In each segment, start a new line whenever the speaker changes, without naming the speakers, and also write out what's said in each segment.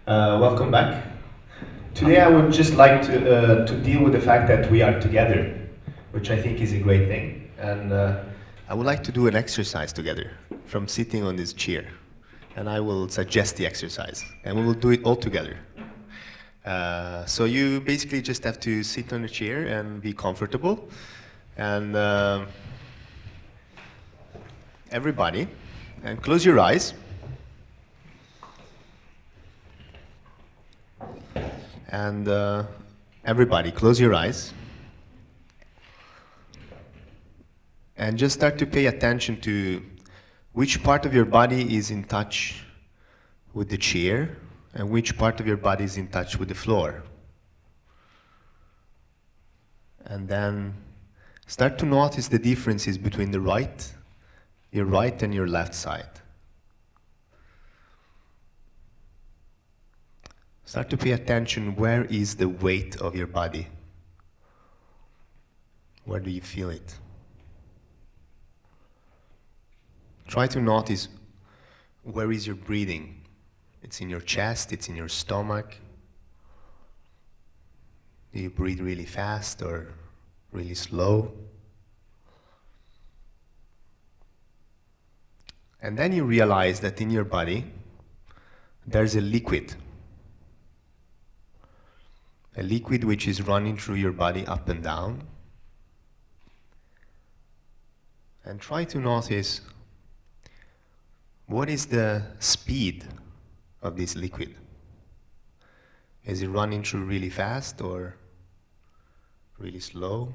Welcome back. Today I would just like to deal with the fact that we are together, which I think is a great thing. And I would like to do an exercise together from sitting on this chair. And I will suggest the exercise, and we will do it all together. So you basically just have to sit on a chair and be comfortable. And everybody, and close your eyes. And everybody, close your eyes. And just start to pay attention to which part of your body is in touch with the chair and which part of your body is in touch with the floor. And then start to notice the differences between your right and your left side. Start to pay attention, where is the weight of your body? Where do you feel it? Try to notice, where is your breathing? It's in your chest, it's in your stomach. Do you breathe really fast or really slow? And then you realize that in your body, there's a liquid which is running through your body up and down. And try to notice, what is the speed of this liquid? Is it running through really fast or really slow?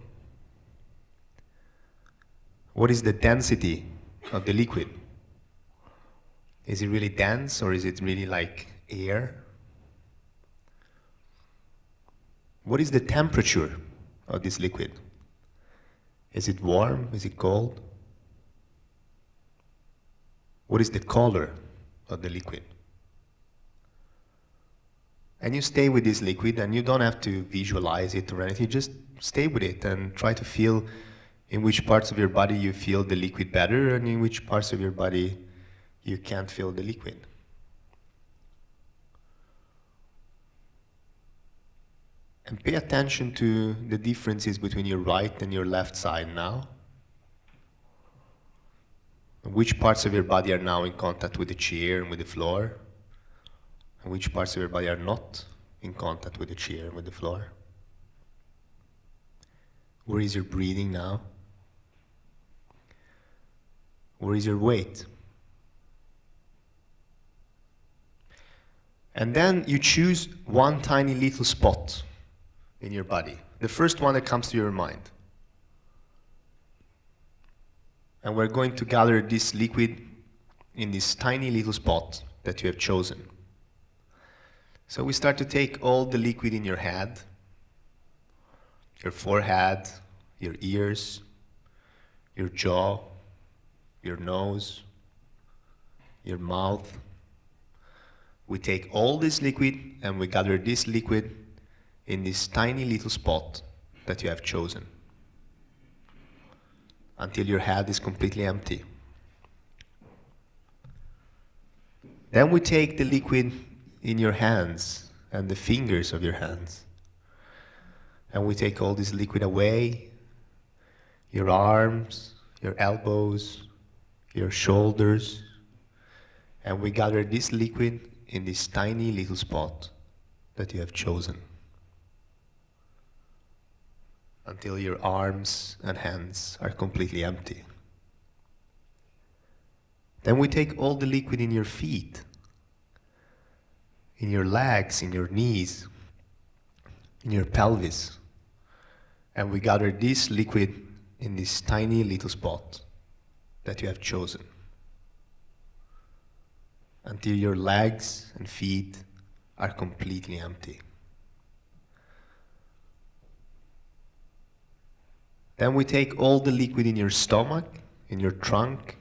What is the density of the liquid? Is it really dense, or is it really like air? What is the temperature of this liquid? Is it warm? Is it cold? What is the color of the liquid? And you stay with this liquid, and you don't have to visualize it or anything, just stay with it and try to feel in which parts of your body you feel the liquid better and in which parts of your body you can't feel the liquid. And pay attention to the differences between your right and your left side now. Which parts of your body are now in contact with the chair and with the floor, and which parts of your body are not in contact with the chair and with the floor. Where is your breathing now? Where is your weight? And then you choose one tiny little spot in your body, the first one that comes to your mind. And we're going to gather this liquid in this tiny little spot that you have chosen. So we start to take all the liquid in your head, your forehead, your ears, your jaw, your nose, your mouth. We take all this liquid and we gather this liquid in this tiny little spot that you have chosen, until your head is completely empty. Then we take the liquid in your hands and the fingers of your hands, and we take all this liquid away, your arms, your elbows, your shoulders, and we gather this liquid in this tiny little spot that you have chosen, until your arms and hands are completely empty. Then we take all the liquid in your feet, in your legs, in your knees, in your pelvis, and we gather this liquid in this tiny little spot that you have chosen, until your legs and feet are completely empty. Then we take all the liquid in your stomach, in your trunk,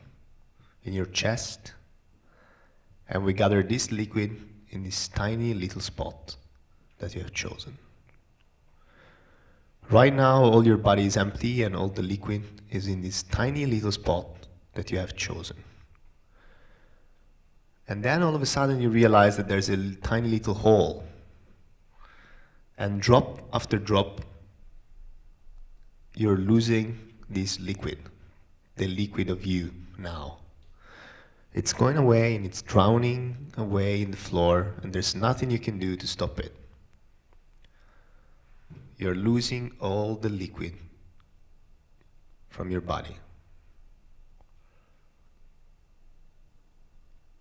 in your chest, and we gather this liquid in this tiny little spot that you have chosen. Right now, all your body is empty and all the liquid is in this tiny little spot that you have chosen. And then all of a sudden you realize that there's a tiny little hole. And drop after drop, you're losing this liquid, the liquid of you now. It's going away and it's drowning away in the floor, and there's nothing you can do to stop it. You're losing all the liquid from your body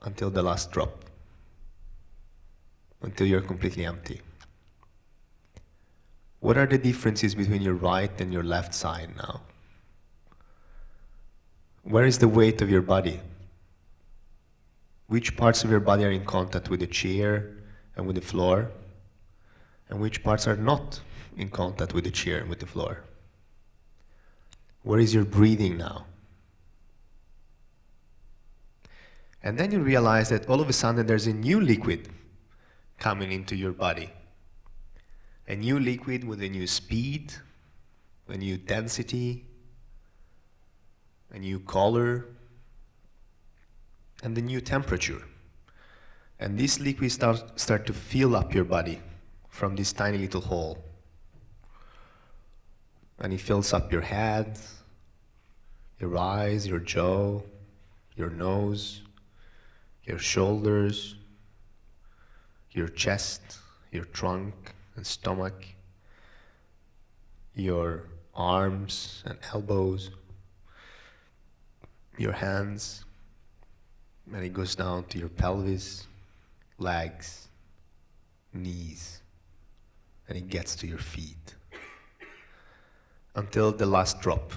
until the last drop, until you're completely empty. What are the differences between your right and your left side now? Where is the weight of your body? Which parts of your body are in contact with the chair and with the floor? And which parts are not in contact with the chair and with the floor? Where is your breathing now? And then you realize that all of a sudden there's a new liquid coming into your body. A new liquid with a new speed, a new density, a new color, and a new temperature. And these liquids start to fill up your body from this tiny little hole. And it fills up your head, your eyes, your jaw, your nose, your shoulders, your chest, your trunk and stomach, your arms and elbows, your hands, and it goes down to your pelvis, legs, knees, and it gets to your feet. Until the last drop,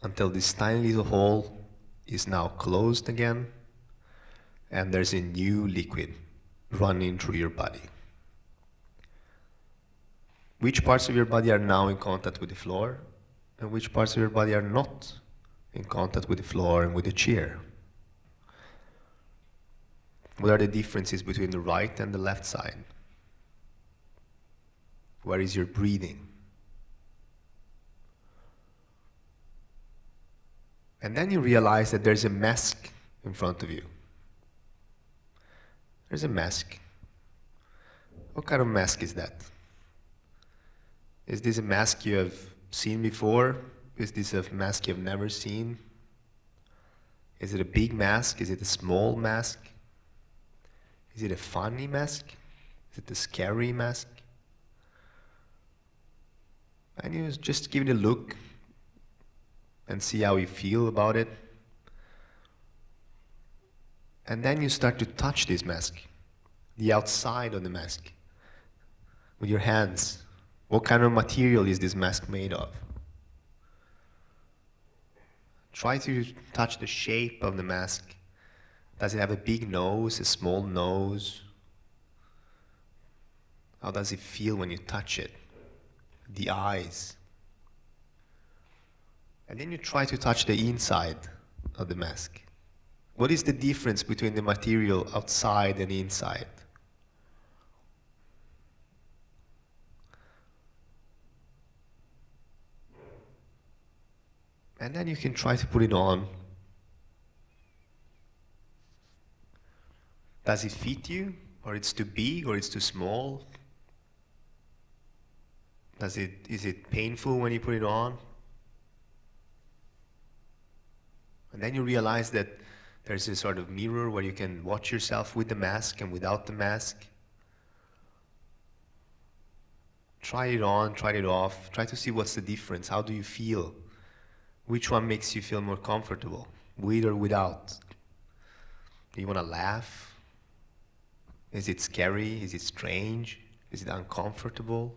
until this tiny little hole is now closed again, and there's a new liquid running through your body. Which parts of your body are now in contact with the floor, and which parts of your body are not in contact with the floor and with the chair? What are the differences between the right and the left side? Where is your breathing? And then you realize that there's a mask in front of you. There's a mask. What kind of mask is that? Is this a mask you have seen before? Is this a mask you've never seen? Is it a big mask? Is it a small mask? Is it a funny mask? Is it a scary mask? And you just give it a look and see how you feel about it. And then you start to touch this mask, the outside of the mask, with your hands. What kind of material is this mask made of? Try to touch the shape of the mask. Does it have a big nose, a small nose? How does it feel when you touch it? The eyes. And then you try to touch the inside of the mask. What is the difference between the material outside and inside? And then you can try to put it on. Does it fit you? Or it's too big or it's too small? Is it painful when you put it on? And then you realize that there's a sort of mirror where you can watch yourself with the mask and without the mask. Try it on, try it off, try to see what's the difference. How do you feel? Which one makes you feel more comfortable, with or without? Do you want to laugh? Is it scary? Is it strange? Is it uncomfortable?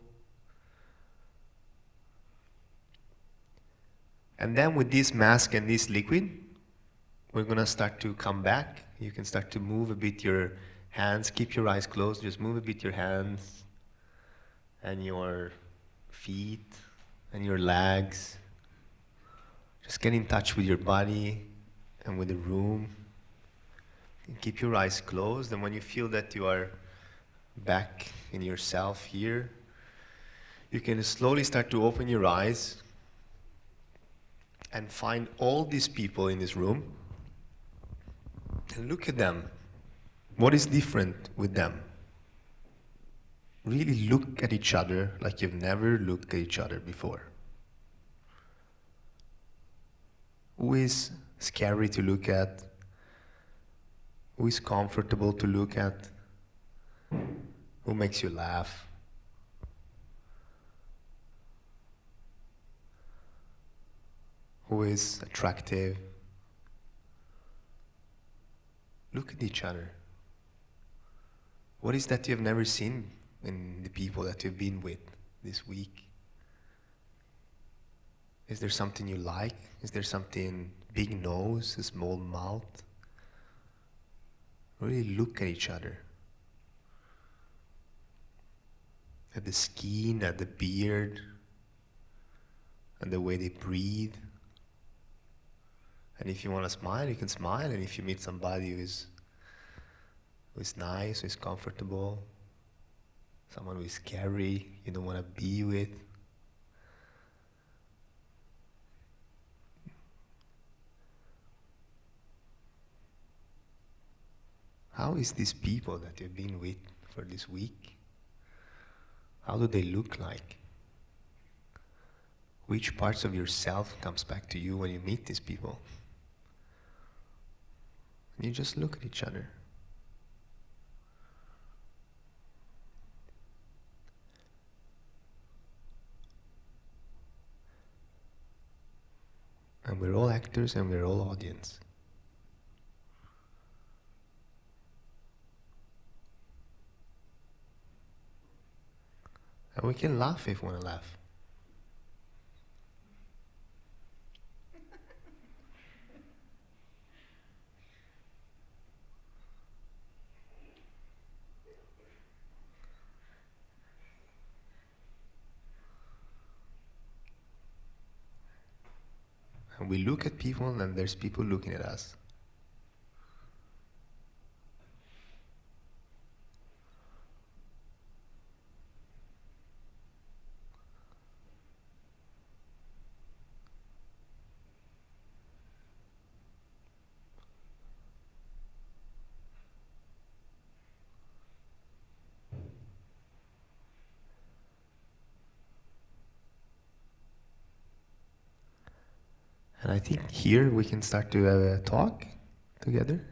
And then with this mask and this liquid, we're going to start to come back. You can start to move a bit your hands. Keep your eyes closed. Just move a bit your hands and your feet and your legs. Just get in touch with your body and with the room. And keep your eyes closed. And when you feel that you are back in yourself here, you can slowly start to open your eyes and find all these people in this room and look at them What is different with them? Really look at each other like you've never looked at each other before. Who is scary to look at? Who is comfortable to look at? Who makes you laugh? Who is attractive? Look at each other. What is that you've never seen in the people that you've been with this week? Is there something you like? Is there something, big nose, a small mouth? Really look at each other. At the skin, at the beard, and the way they breathe. And if you want to smile, you can smile. And if you meet somebody who's nice, who's comfortable, someone who is scary, you don't want to be with, how is these people that you've been with for this week? How do they look like? Which parts of yourself comes back to you when you meet these people? And you just look at each other. And we're all actors and we're all audience. And we can laugh if we want to laugh. And we look at people and there's people looking at us. And I think here we can start to have a talk together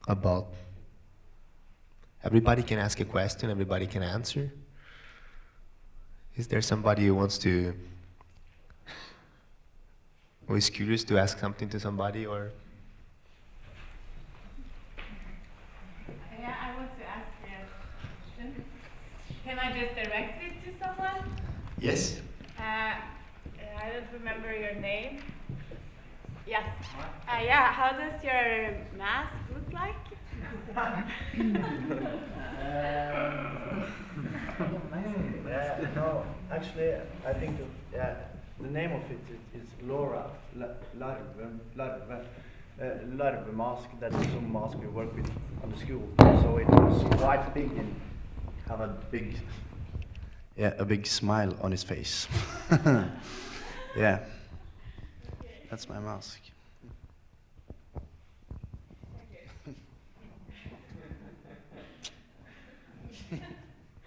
about, everybody can ask a question, everybody can answer. Is there somebody who is curious to ask something to somebody, or?
Yeah, I want to ask you a question. Can I just direct it to someone?
Yes.
I don't remember your name. Yes. Yeah, how does your mask look like?
No, actually, I think the name of it is Laura Larve mask. That is some mask we work with on the school. So it was quite big and have a big smile on his face. Yeah, that's my mask.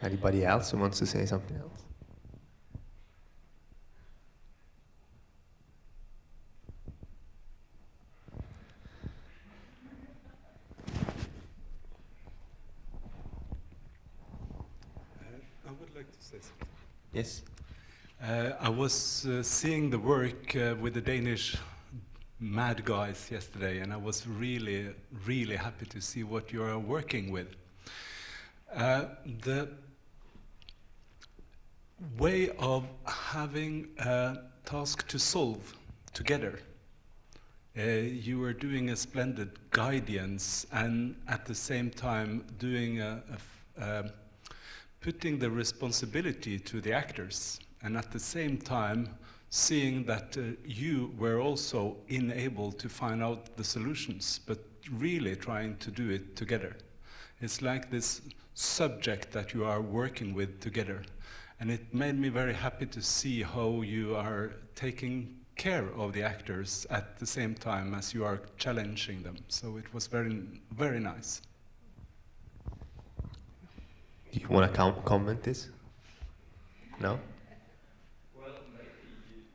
Anybody else who wants to say something else?
I would like to say something.
Yes.
I was seeing the work with the Danish mad guys yesterday, and I was really, really happy to see what you are working with. The way of having a task to solve together. You were doing a splendid guidance, and at the same time doing putting the responsibility to the actors, and at the same time seeing that you were also unable to find out the solutions, but really trying to do it together. It's like this subject that you are working with together. And it made me very happy to see how you are taking care of the actors at the same time as you are challenging them. So it was very, very nice.
Do you want to comment this? No?
Well, maybe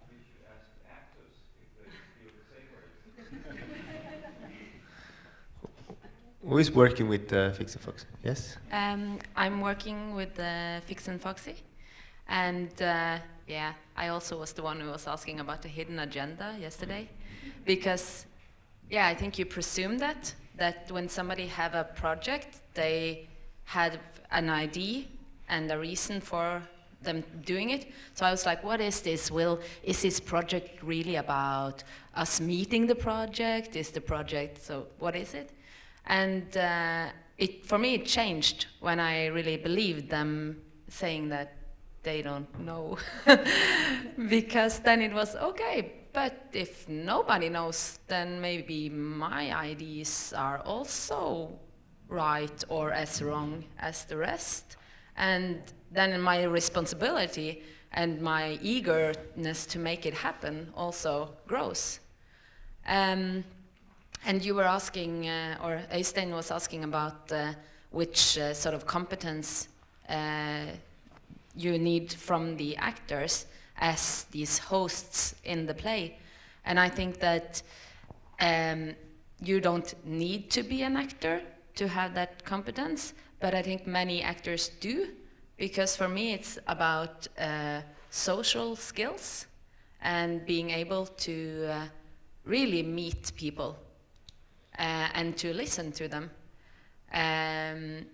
we should ask the actors if they feel the same way.
Who is working with Fix and Foxy? Yes?
I'm working with Fix and Foxy, and yeah, I also was the one who was asking about the hidden agenda yesterday, because yeah, I think you presume that when somebody have a project, they had an idea and a reason for them doing it. So I was like, what is this? Is this project really about us meeting the project? Is the project, so what is it? And for me, it changed when I really believed them saying that they don't know. Because then it was, okay, but if nobody knows, then maybe my ideas are also right or as wrong as the rest. And then my responsibility and my eagerness to make it happen also grows. And you were asking, or Øystein was asking about which sort of competence you need from the actors as these hosts in the play. And I think that you don't need to be an actor to have that competence, but I think many actors do, because for me it's about social skills and being able to really meet people and to listen to them, and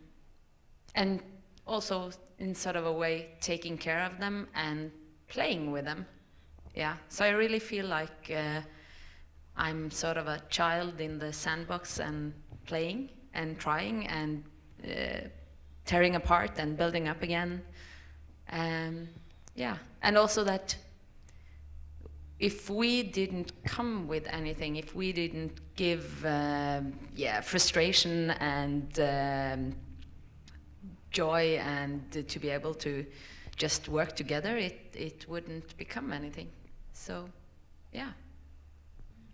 also in sort of a way taking care of them and playing with them. Yeah, so I really feel like I'm sort of a child in the sandbox and playing and trying and tearing apart and building up again. Yeah, and also that if we didn't come with anything, if we didn't give frustration and joy and to be able to just work together, it wouldn't become anything. So, yeah.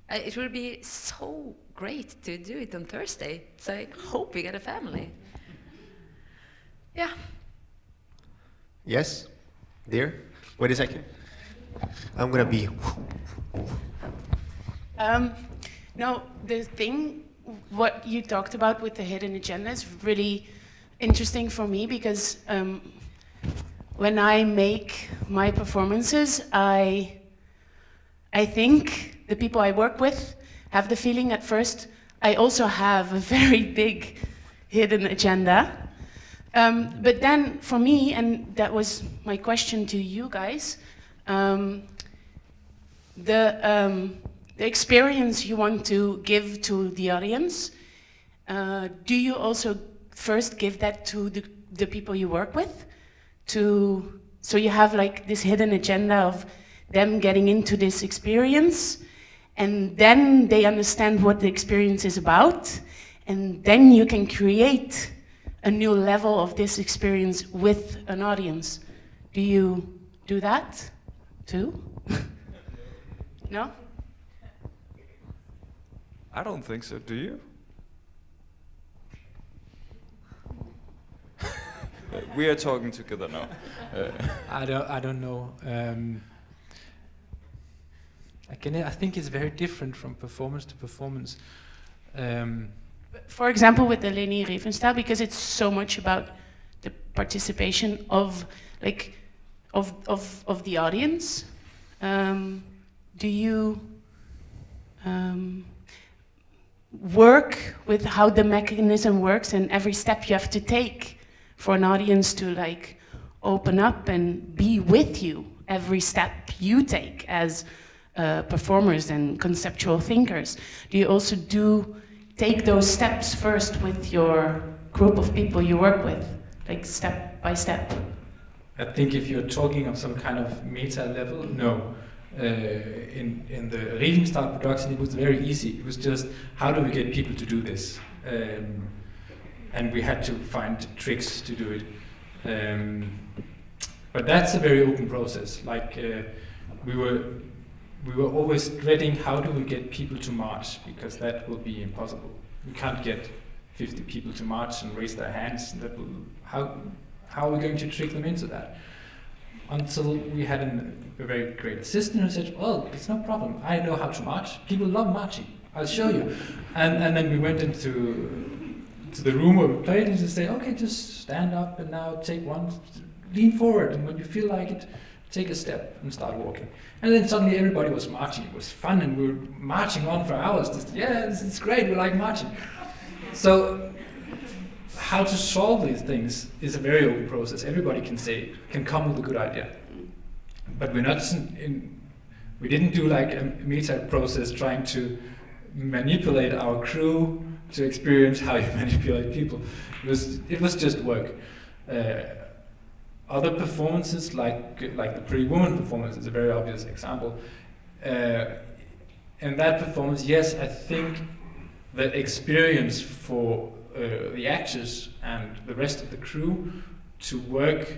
It will be so great to do it on Thursday. So I hope we get a family. Yeah.
Yes? Dear? Wait a second. I'm gonna be...
No, the thing, what you talked about with the hidden agenda is really interesting for me, because when I make my performances, I think the people I work with have the feeling at first I also have a very big hidden agenda. But then for me, and that was my question to you guys, the experience you want to give to the audience, do you also first give that to the people you work with? So you have like this hidden agenda of them getting into this experience, and then they understand what the experience is about, and then you can create a new level of this experience with an audience. Do you do that too? No?
I don't think so, do you? We are talking together now.
I don't know. I think it's very different from performance to performance.
For example, with the Leni Riefenstahl, because it's so much about the participation of the audience. Do you work with how the mechanism works and every step you have to take for an audience to like open up and be with you every step you take as performers and conceptual thinkers? Do you also take those steps first with your group of people you work with, like step by step?
I think if you're talking of some kind of meta level, no. In the Riefenstahl production, it was very easy. It was just, how do we get people to do this? And we had to find tricks to do it. But that's a very open process. Like we were we were always dreading how do we get people to march, because that will be impossible. We can't get 50 people to march and raise their hands. How are we going to trick them into that? Until we had a very great assistant who said, well, it's no problem. I know how to march. People love marching. I'll show you. And then we went into the room where we played and just say, okay, just stand up and now take one, lean forward. And when you feel like it, take a step and start walking. And then suddenly everybody was marching. It was fun and we were marching on for hours. Just, yeah, it's great. We like marching. So how to solve these things is a very open process. Everybody can come with a good idea. But we're not we didn't do like a meta process trying to manipulate our crew to experience how you manipulate people. It was just work. Other performances, like the Pretty Woman performance, is a very obvious example. In that performance, yes, I think the experience for the actors and the rest of the crew to work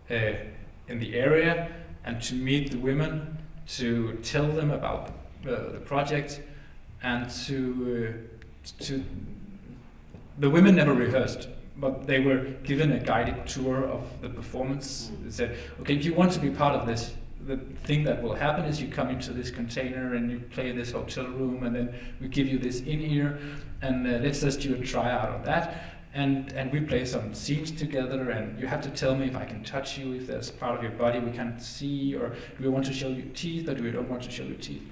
in the area and to meet the women, to tell them about the project, and the women never rehearsed, but they were given a guided tour of the performance. They said, okay, if you want to be part of this, the thing that will happen is you come into this container and you play in this hotel room, and then we give you this in-ear, and let's just do a tryout of that. And we play some scenes together, and you have to tell me if I can touch you, if there's part of your body we can't see, or do we want to show you teeth, or do we don't want to show you teeth?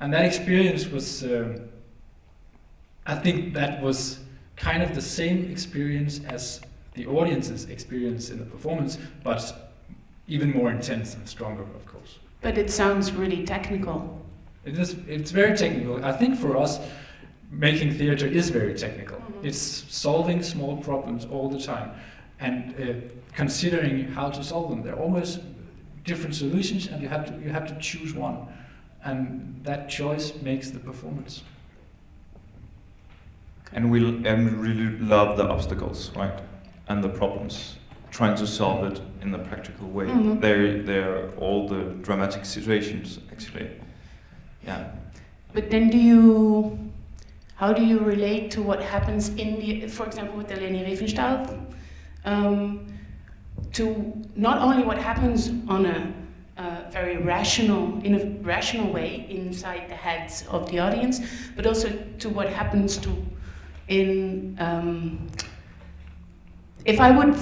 And that experience was, I think that was kind of the same experience as the audience's experience in the performance, but even more intense and stronger, of course.
But it sounds really technical.
It's very technical. I think for us, making theater is very technical. Mm-hmm. It's solving small problems all the time and considering how to solve them. There are always different solutions, and you have to choose one, and that choice makes the performance.
And we really love the obstacles, right? And the problems, trying to solve it in a practical way.
Mm-hmm.
They're all the dramatic situations, actually. Yeah.
But then how do you relate to what happens for example, with the Leni Riefenstahl, to not only what happens on in a rational way inside the heads of the audience, but also to what happens if I would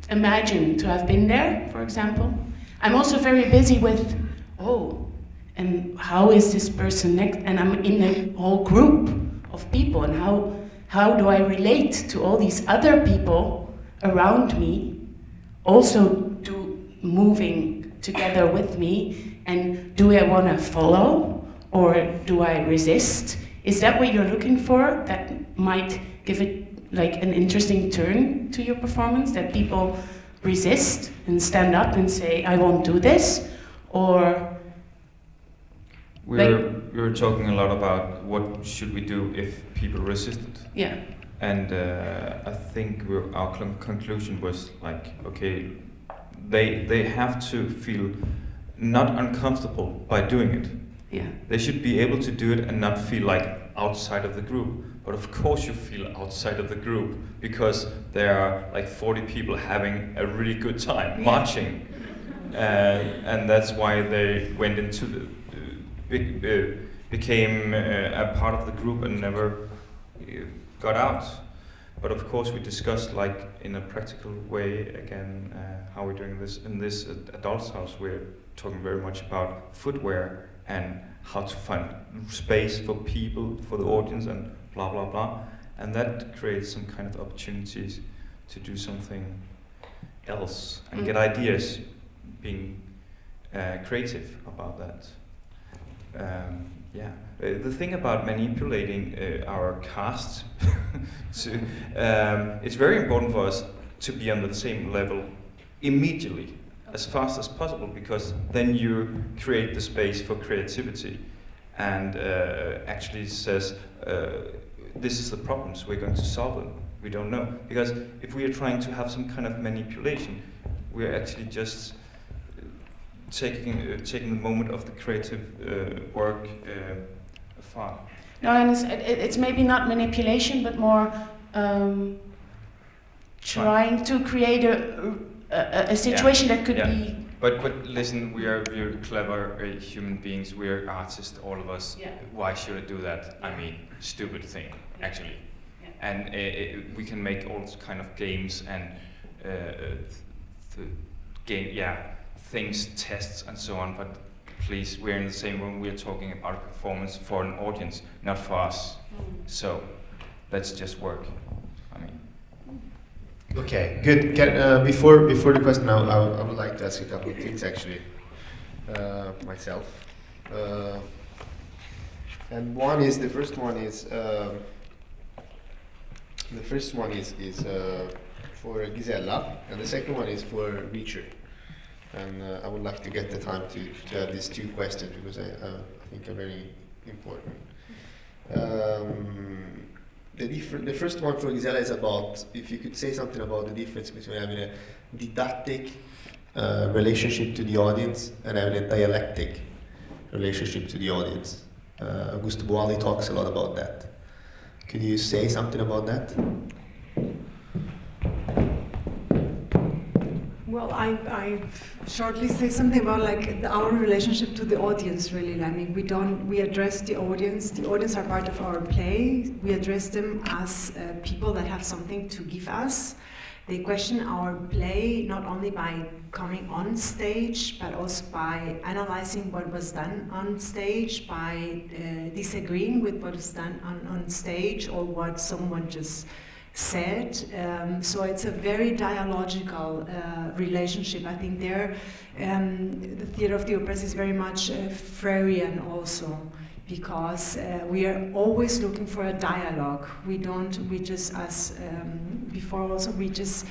imagine to have been there, for example, I'm also very busy with, and how is this person next? And I'm in a whole group of people, and how do I relate to all these other people around me, also moving together with me, and do I want to follow or do I resist? Is that what you're looking for? That might give it like an interesting turn to your performance, that people resist and stand up and say, I won't do this, or
we were talking a lot about what should we do if people resisted.
Yeah.
And I think our conclusion was like, okay, they have to feel not uncomfortable by doing it.
Yeah.
They should be able to do it and not feel like outside of the group. But of course you feel outside of the group because there are like 40 people having a really good time marching. And that's why they went into became a part of the group and never got out. But of course we discussed like in a practical way again how we're doing this. In this adults house we're talking very much about footwear and how to find space for people, for the audience, and blah blah blah. And that creates some kind of opportunities to do something else and get ideas, being creative about that. The thing about manipulating our cast, it's very important for us to be on the same level immediately, as fast as possible, because then you create the space for creativity and actually says, this is the problems, we're going to solve them. We don't know. Because if we are trying to have some kind of manipulation, we're actually just taking the moment of the creative work far.
No, and it's maybe not manipulation, but more trying to create a situation that could be.
But listen, we're clever human beings. We're artists, all of us.
Yeah.
Why should I do that? I mean, stupid thing, actually.
Yeah.
And we can make all kind of games and things, tests, and so on. But please, we're in the same room. We're talking about a performance for an audience, not for us. So let's just work. I mean.
Okay, good. Before the question, I would like to ask a couple of things actually myself. And the first one is for Gisela, and the second one is for Richard. And I would like to get the time to have these two questions because I think are very important. The first one for Gisela is about if you could say something about the difference between having a didactic relationship to the audience and having a dialectic relationship to the audience. Augusto Boali talks a lot about that. Could you say something about that?
Well, I shortly say something about like our relationship to the audience. Really, I mean, we address the audience. The audience are part of our play. We address them as people that have something to give us. They question our play not only by coming on stage, but also by analyzing what was done on stage, by disagreeing with what was done on stage or what someone just said. So it's a very dialogical relationship. I think there, the theater of the oppressed is very much Freudian also, because we are always looking for a dialogue. We just, as before also, we just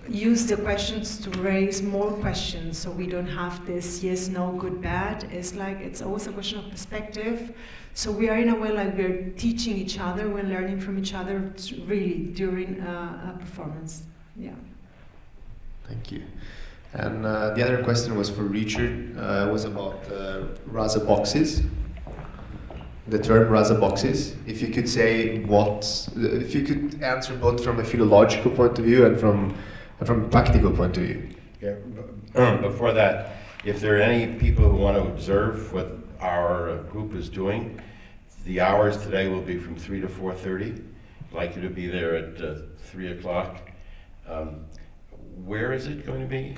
use the questions to raise more questions, so we don't have this yes, no, good, bad. It's always a question of perspective. So we are in a way like we're teaching each other, we're learning from each other really during a performance. Yeah.
Thank you. And the other question was for Richard. Was about Rasa boxes. The term Rasa boxes. If you could say if you could answer both from a philological point of view and from a practical point of view.
Yeah. Before that, if there are any people who want to observe what our group is doing, the hours today will be from 3 to 4:30. I'd like you to be there at 3 o'clock. Where is it going to be?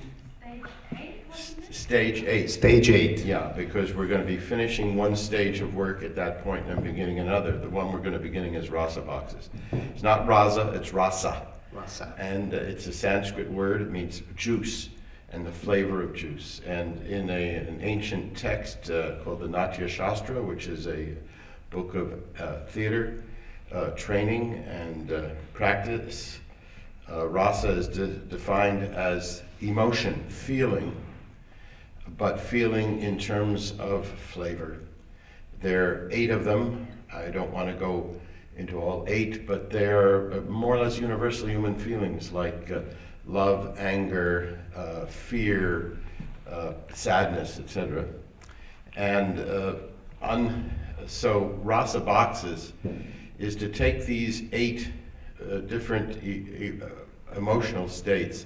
Stage 8.
Stage 8.
Yeah, because we're going to be finishing one stage of work at that point and beginning another. The one we're going to be beginning is Rasa boxes. It's not Rasa, it's Rasa.
Rasa.
And it's a Sanskrit word. It means juice and the flavor of juice. And in an ancient text called the Natya Shastra, which is a book of theater training and practice, rasa is defined as emotion, feeling, but feeling in terms of flavor. There are 8 of them. I don't want to go into all 8, but they're more or less universal human feelings like love, anger, fear, sadness, etc. And so Rasa boxes is to take these 8 different emotional states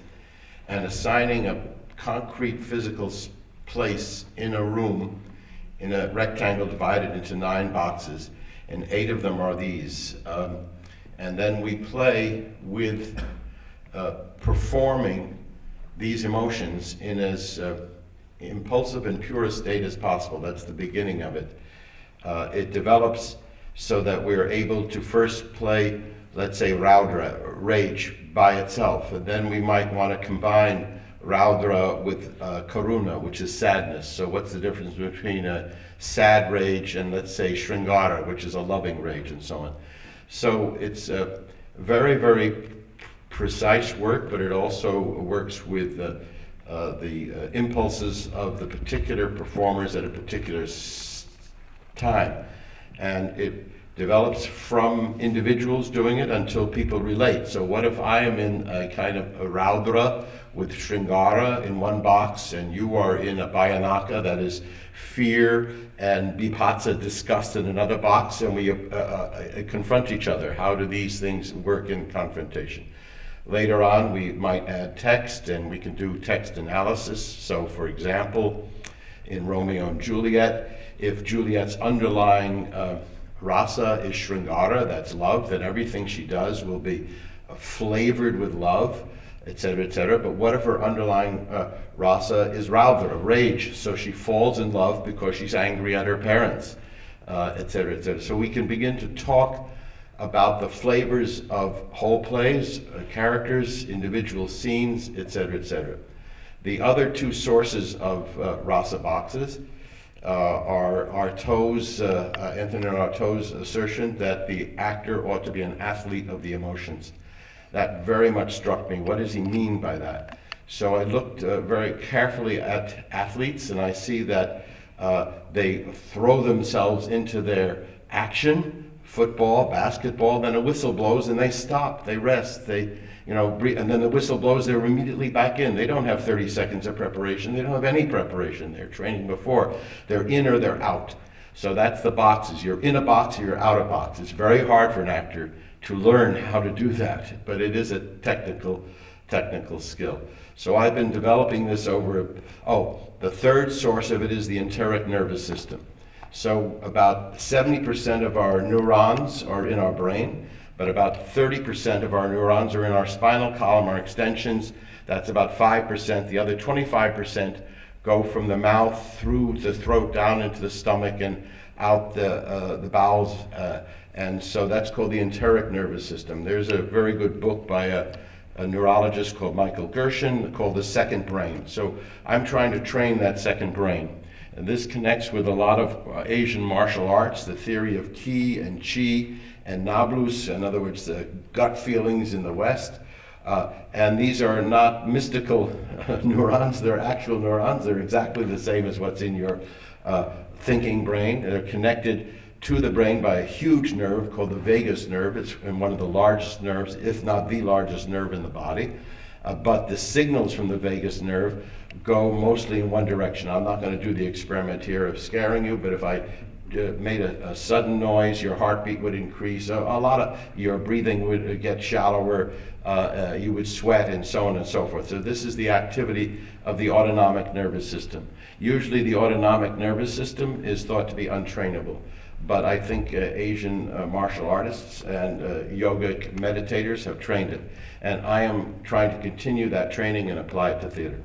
and assigning a concrete physical place in a room, in a rectangle divided into 9 boxes, and 8 of them are these. And then we play with performing these emotions in as impulsive and pure a state as possible. That's the beginning of it. It develops so that we're able to first play, let's say, Raudra, rage, by itself, and then we might want to combine Raudra with Karuna, which is sadness. So what's the difference between a sad rage and, let's say, Shringara, which is a loving rage, and so on. So it's a very, very precise work, but it also works with the impulses of the particular performers at a particular time. And it develops from individuals doing it until people relate. So what if I am in a kind of a Raudra with Shringara in one box, and you are in a Bhayanaka, that is fear and Bipatsa, disgust, in another box, and we confront each other? How do these things work in confrontation? Later on, we might add text, and we can do text analysis. So for example, in Romeo and Juliet, if Juliet's underlying rasa is Shringara, that's love, then everything she does will be flavored with love, etc., etc. But what if her underlying rasa is Raudra, rage? So she falls in love because she's angry at her parents, etc., etc. So we can begin to talk about the flavors of whole plays, characters, individual scenes, etc., etc. The other two sources of rasa boxes are Anthony Artaud's assertion that the actor ought to be an athlete of the emotions. That very much struck me. What does he mean by that? So I looked very carefully at athletes, and I see that they throw themselves into their action, football, basketball, then a whistle blows and they stop, they rest, and then the whistle blows, they're immediately back in. They don't have 30 seconds of preparation. They don't have any preparation. They're training before. They're in or they're out. So that's the boxes. You're in a box or you're out of box. It's very hard for an actor to learn how to do that, but it is a technical skill. So I've been developing this over, the third source of it is the enteric nervous system. So about 70% of our neurons are in our brain, but about 30% of our neurons are in our spinal column, our extensions. That's about 5%. The other 25% go from the mouth through the throat down into the stomach and out the bowels. And so that's called the enteric nervous system. There's a very good book by a neurologist called Michael Gershon called The Second Brain. So I'm trying to train that second brain. And this connects with a lot of Asian martial arts, the theory of Ki and Chi and Nablus, in other words, the gut feelings in the West. And these are not mystical neurons, they're actual neurons. They're exactly the same as what's in your thinking brain. They're connected to the brain by a huge nerve called the vagus nerve. It's one of the largest nerves, if not the largest nerve in the body. But the signals from the vagus nerve go mostly in one direction. I'm not going to do the experiment here of scaring you, but if I made a sudden noise, your heartbeat would increase, a lot of your breathing would get shallower, you would sweat, and so on and so forth. So this is the activity of the autonomic nervous system. Usually the autonomic nervous system is thought to be untrainable, but I think Asian martial artists and yogic meditators have trained it. And I am trying to continue that training and apply it to theater.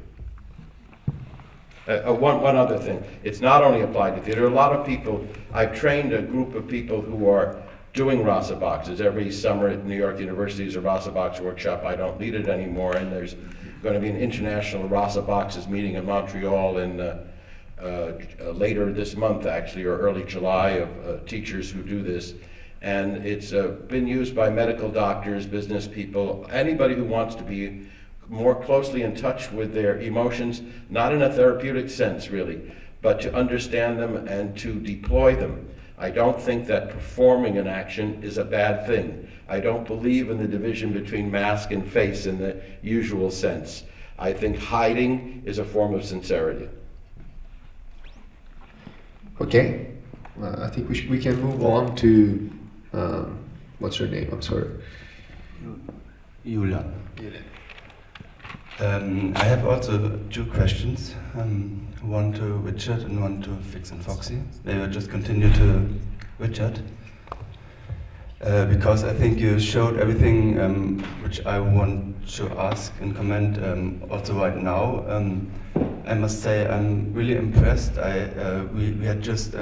One other thing, it's not only applied to theater. A lot of people, I've trained a group of people who are doing rasa boxes. Every summer at New York University is a rasa box workshop. I don't lead it anymore, and there's going to be an international rasa boxes meeting in Montreal in later this month, actually, or early July, of teachers who do this. And it's been used by medical doctors, business people, anybody who wants to be more closely in touch with their emotions, not in a therapeutic sense really, but to understand them and to deploy them. I don't think that performing an action is a bad thing. I don't believe in the division between mask and face in the usual sense. I think hiding is a form of sincerity.
Okay, I think we can move on to, what's your name? I'm sorry.
Julian. I have also two questions, one to Richard and one to Fix and Foxy. Maybe I'll just continue to Richard, because I think you showed everything which I want to ask and comment also right now. I must say I'm really impressed. We had just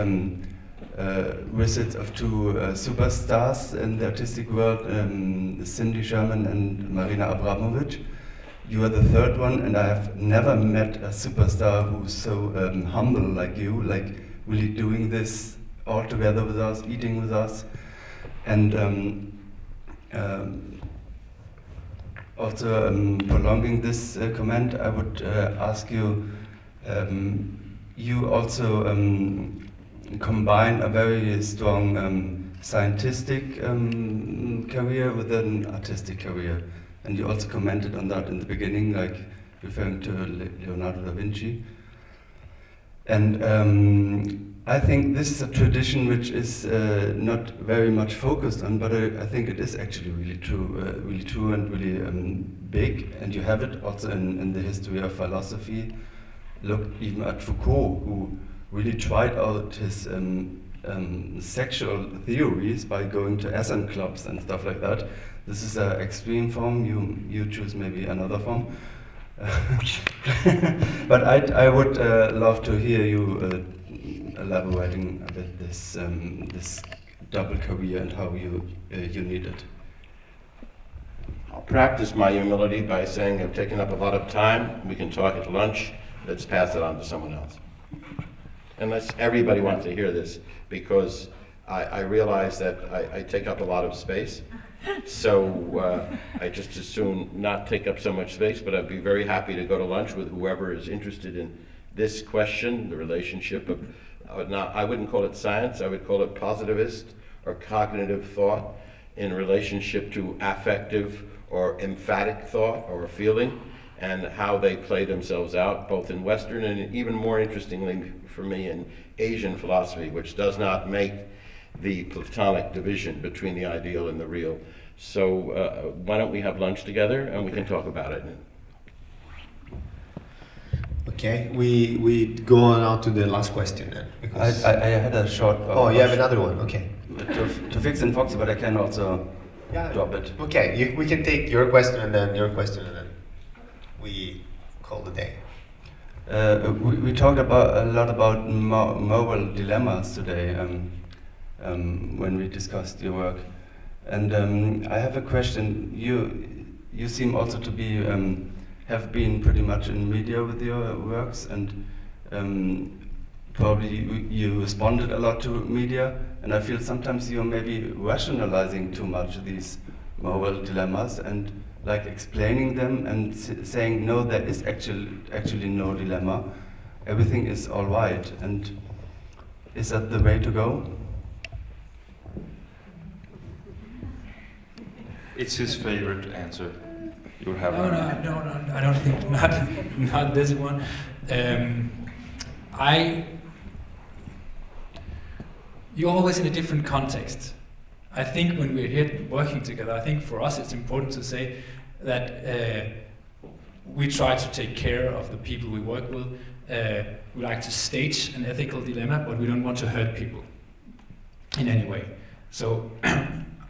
visits of two superstars in the artistic world, Cindy Sherman and Marina Abramovic. You are the third one, and I have never met a superstar who's so humble like you, like really doing this all together with us, eating with us. And also prolonging this comment, I would ask you, you also combine a very strong scientific career with an artistic career. And you also commented on that in the beginning, like referring to Leonardo da Vinci. And I think this is a tradition which is not very much focused on, but I think it is actually really true and really big. And you have it also in the history of philosophy. Look even at Foucault, who really tried out his sexual theories by going to SM clubs and stuff like that. This is an extreme form. You choose maybe another form. But I would love to hear you elaborating a bit this double career and how you need it.
I'll practice my humility by saying I've taken up a lot of time. We can talk at lunch. Let's pass it on to someone else. Unless everybody wants to hear this, because I realize that I take up a lot of space. So I just as soon not take up so much space, but I'd be very happy to go to lunch with whoever is interested in this question, the relationship of, I wouldn't call it science, I would call it positivist or cognitive thought in relationship to affective or emphatic thought or feeling, and how they play themselves out, both in Western and even more interestingly for me in Asian philosophy, which does not make the Platonic division between the ideal and the real. So why don't we have lunch together and we can talk about it.
Okay, we go on now to the last question then. Because
I had a short...
oh, you have another one, okay.
To fix in Foxy, but I can also drop it.
Okay, we can take your question and then your question and then we call the day.
We talked a lot about moral dilemmas today when we discussed your work. And I have a question. You seem also to be have been pretty much in media with your works, and probably you responded a lot to media. And I feel sometimes you're maybe rationalizing too much these moral dilemmas and like explaining them and saying no, there is actually no dilemma. Everything is all right. And is that the way to go?
It's his favorite answer. You have
No, I don't think not this one. You're always in a different context. I think when we're here working together, I think for us it's important to say that we try to take care of the people we work with. We like to stage an ethical dilemma, but we don't want to hurt people in any way. So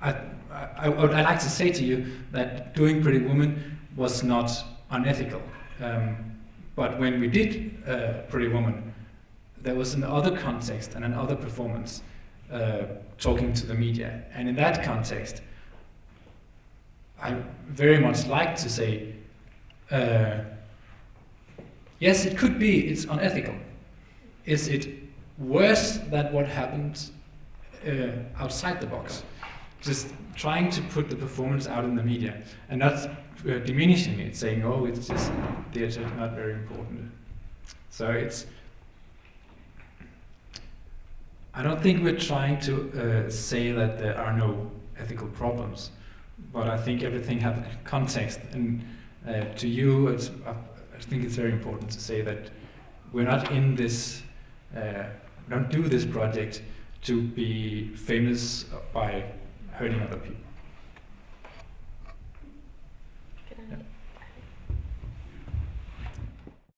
I'd like to say to you that doing Pretty Woman was not unethical. But when we did Pretty Woman, there was another context and another performance talking to the media. And in that context, I very much like to say, yes, it could be, it's unethical. Is it worse than what happened outside the box? Just trying to put the performance out in the media and not diminishing it, saying, oh, it's just theater, not very important. So I don't think we're trying to say that there are no ethical problems, but I think everything has context. And to you, I think it's very important to say that we're not in this, we don't do this project to be famous by hurting other people.